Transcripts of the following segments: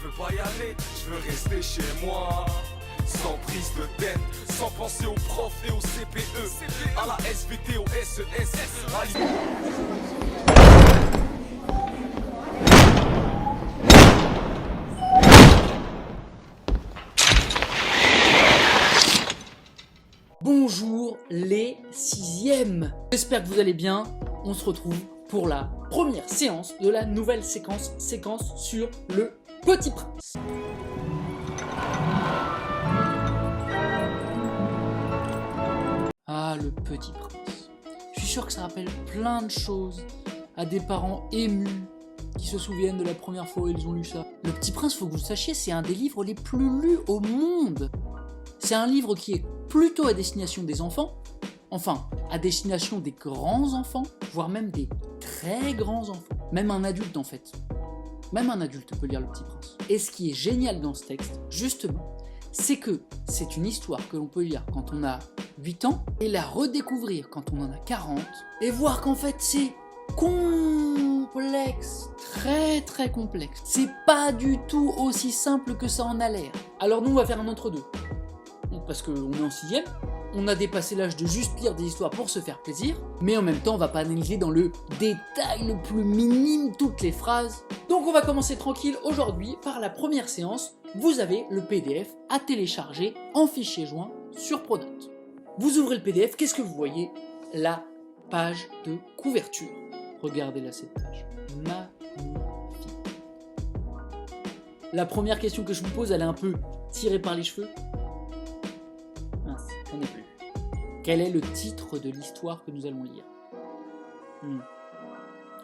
veux pas y aller, je veux rester chez moi. Sans prise de tête, sans penser aux profs et aux CPE, à la SVT, au SES, Bonjour les 6e. J'espère que vous allez bien. On se retrouve pour la première séance de la nouvelle séquence sur le Petit Prince. Ah, le Petit Prince. Je suis sûr que ça rappelle plein de choses à des parents émus qui se souviennent de la première fois où ils ont lu ça. Le Petit Prince, faut que vous le sachiez, c'est un des livres les plus lus au monde. C'est un livre qui est plutôt à destination des enfants, enfin, à destination des grands enfants, voire même des très grands enfants. Même un adulte en fait. Même un adulte peut lire Le Petit Prince. Et ce qui est génial dans ce texte, justement, c'est que c'est une histoire que l'on peut lire quand on a 8 ans, et la redécouvrir quand on en a 40, et voir qu'en fait c'est complexe, très complexe. C'est pas du tout aussi simple que ça en a l'air. Alors nous on va faire un entre-deux. Parce qu'on est en 6e, on a dépassé l'âge de juste lire des histoires pour se faire plaisir, mais en même temps on va pas analyser dans le détail le plus minime toutes les phrases. Donc on va commencer tranquille aujourd'hui par la première séance. Vous avez le PDF à télécharger en fichier joint sur Pronote. Vous ouvrez le PDF, qu'est-ce que vous voyez? La page de couverture. Regardez-la cette page. Magnifique. La première question que je vous pose, elle est un peu tirée par les cheveux. On n'est plus. Quel est le titre de l'histoire que nous allons lire?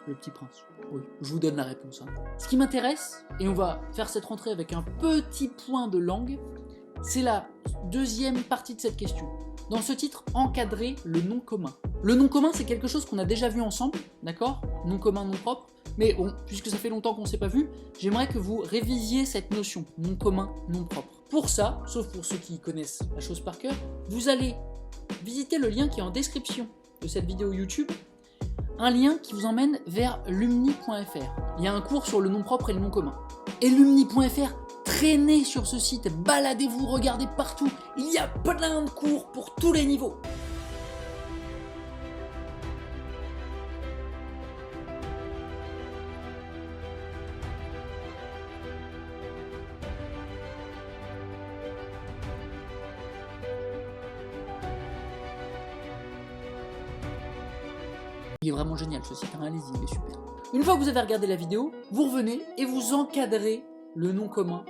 Le Petit Prince. Oui, je vous donne la réponse. Ce qui m'intéresse, et on va faire cette rentrée avec un petit point de langue, c'est la deuxième partie de cette question. Dans ce titre, encadrer le nom commun. Le nom commun, c'est quelque chose qu'on a déjà vu ensemble, d'accord? Nom commun, nom propre. Mais bon, puisque ça fait longtemps qu'on ne s'est pas vu, j'aimerais que vous révisiez cette notion, nom commun, nom propre. Pour ça, sauf pour ceux qui connaissent la chose par cœur, vous allez visiter le lien qui est en description de cette vidéo YouTube, un lien qui vous emmène vers lumni.fr. Il y a un cours sur le nom propre et le nom commun. Et lumni.fr, traînez sur ce site, baladez-vous, regardez partout, il y a plein de cours pour tous les niveaux. Il est vraiment génial ce site, allez-y, il est super. Une fois que vous avez regardé la vidéo, vous revenez et vous encadrez le nom commun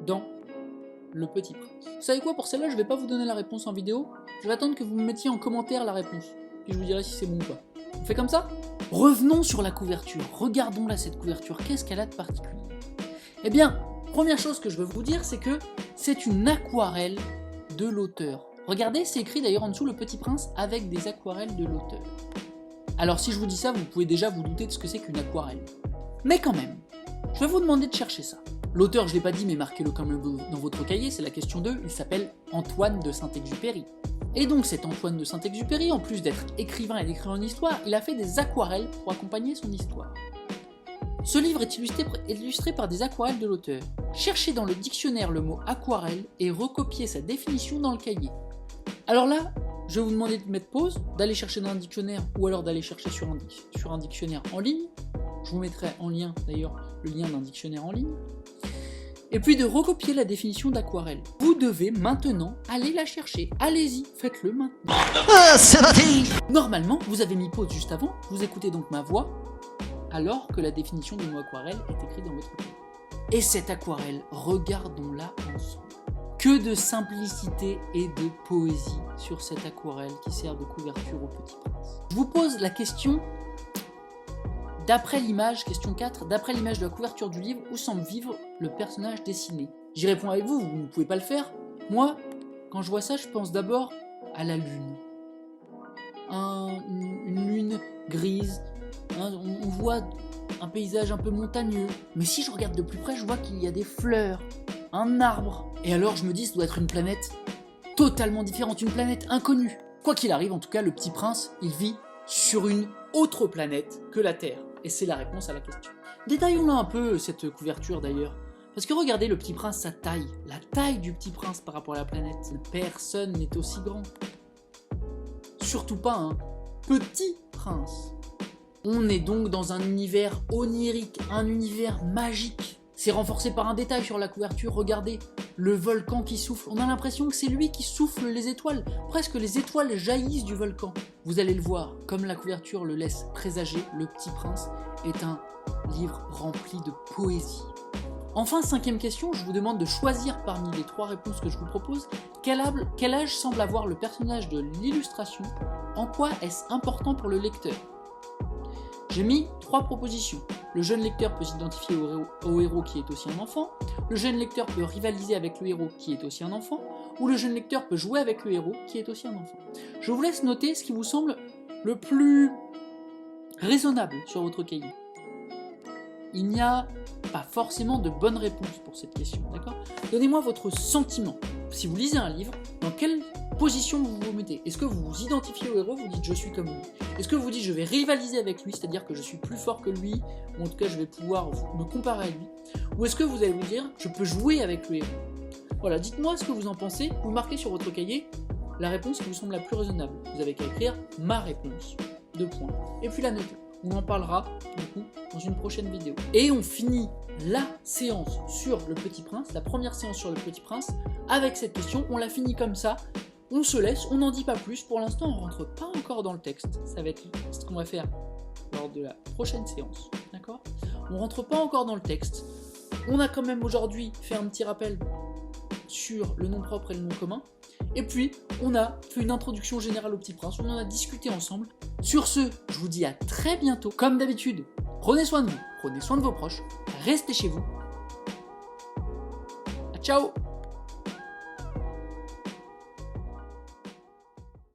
dans Le Petit Prince. Vous savez quoi, pour celle-là, je vais pas vous donner la réponse en vidéo, je vais attendre que vous me mettiez en commentaire la réponse, puis je vous dirai si c'est bon ou pas. On fait comme ça? Revenons sur la couverture, regardons là cette couverture, qu'est-ce qu'elle a de particulier? Eh bien, première chose que je veux vous dire, c'est que c'est une aquarelle de l'auteur. Regardez, c'est écrit d'ailleurs en dessous Le Petit Prince avec des aquarelles de l'auteur. Alors si je vous dis ça, vous pouvez déjà vous douter de ce que c'est qu'une aquarelle. Mais quand même, je vais vous demander de chercher ça. L'auteur, je l'ai pas dit, mais marquez-le quand même dans votre cahier, c'est la question 2, il s'appelle Antoine de Saint-Exupéry. Et donc cet Antoine de Saint-Exupéry, en plus d'être écrivain et d'écrire une histoire, il a fait des aquarelles pour accompagner son histoire. Ce livre est illustré par des aquarelles de l'auteur. Cherchez dans le dictionnaire le mot aquarelle et recopiez sa définition dans le cahier. Alors là, je vais vous demander de mettre pause, d'aller chercher dans un dictionnaire ou alors d'aller chercher sur un dictionnaire en ligne. Je vous mettrai en lien d'ailleurs le lien d'un dictionnaire en ligne. Et puis de recopier la définition d'aquarelle. Vous devez maintenant aller la chercher. Allez-y, faites-le maintenant. C'est parti! Normalement, vous avez mis pause juste avant, vous écoutez donc ma voix, alors que la définition du mot aquarelle est écrite dans votre cahier. Et cette aquarelle, regardons-la ensemble. Que de simplicité et de poésie sur cette aquarelle qui sert de couverture au Petit Prince. Je vous pose la question, d'après l'image, question 4, d'après l'image de la couverture du livre, où semble vivre le personnage dessiné? J'y réponds avec vous, vous ne pouvez pas le faire. Moi, quand je vois ça, je pense d'abord à la lune. Une lune grise, on voit un paysage un peu montagneux. Mais si je regarde de plus près, je vois qu'il y a des fleurs, un arbre. Et alors je me dis, ça doit être une planète totalement différente, une planète inconnue. Quoi qu'il arrive, en tout cas, le Petit Prince, il vit sur une autre planète que la Terre. Et c'est la réponse à la question. Détaillons-la un peu, cette couverture d'ailleurs. Parce que regardez le Petit Prince, sa taille, la taille du Petit Prince par rapport à la planète, personne n'est aussi grand. Surtout pas un Petit Prince. On est donc dans un univers onirique, un univers magique. C'est renforcé par un détail sur la couverture, regardez, le volcan qui souffle. On a l'impression que c'est lui qui souffle les étoiles. Presque les étoiles jaillissent du volcan. Vous allez le voir, comme la couverture le laisse présager, Le Petit Prince est un livre rempli de poésie. Enfin, 5e question, je vous demande de choisir parmi les 3 réponses que je vous propose, quel âge semble avoir le personnage de l'illustration? En quoi est-ce important pour le lecteur? J'ai mis 3 propositions. Le jeune lecteur peut s'identifier au héros qui est aussi un enfant, le jeune lecteur peut rivaliser avec le héros qui est aussi un enfant, ou le jeune lecteur peut jouer avec le héros qui est aussi un enfant. Je vous laisse noter ce qui vous semble le plus raisonnable sur votre cahier. Il n'y a pas forcément de bonne réponse pour cette question, d'accord? Donnez-moi votre sentiment. Si vous lisez un livre, dans quelle position vous vous mettez? Est-ce que vous vous identifiez au héros, vous dites je suis comme lui? Est-ce que vous dites je vais rivaliser avec lui, c'est-à-dire que je suis plus fort que lui, ou en tout cas je vais pouvoir me comparer à lui? Ou est-ce que vous allez vous dire je peux jouer avec le héros? Voilà, dites-moi ce que vous en pensez, vous marquez sur votre cahier la réponse qui vous semble la plus raisonnable. Vous avez qu'à écrire ma réponse, 2 points, et puis la noter. On en parlera du coup dans une prochaine vidéo. Et on finit la séance sur le Petit Prince, la première séance sur le Petit Prince, avec cette question. On la finit comme ça, on se laisse, on n'en dit pas plus. Pour l'instant, on rentre pas encore dans le texte. Ça va être ce qu'on va faire lors de la prochaine séance, d'accord? On rentre pas encore dans le texte. On a quand même aujourd'hui fait un petit rappel sur le nom propre et le nom commun. Et puis, on a fait une introduction générale au Petit Prince, on en a discuté ensemble. Sur ce, je vous dis à très bientôt. Comme d'habitude, prenez soin de vous, prenez soin de vos proches, restez chez vous. Ciao!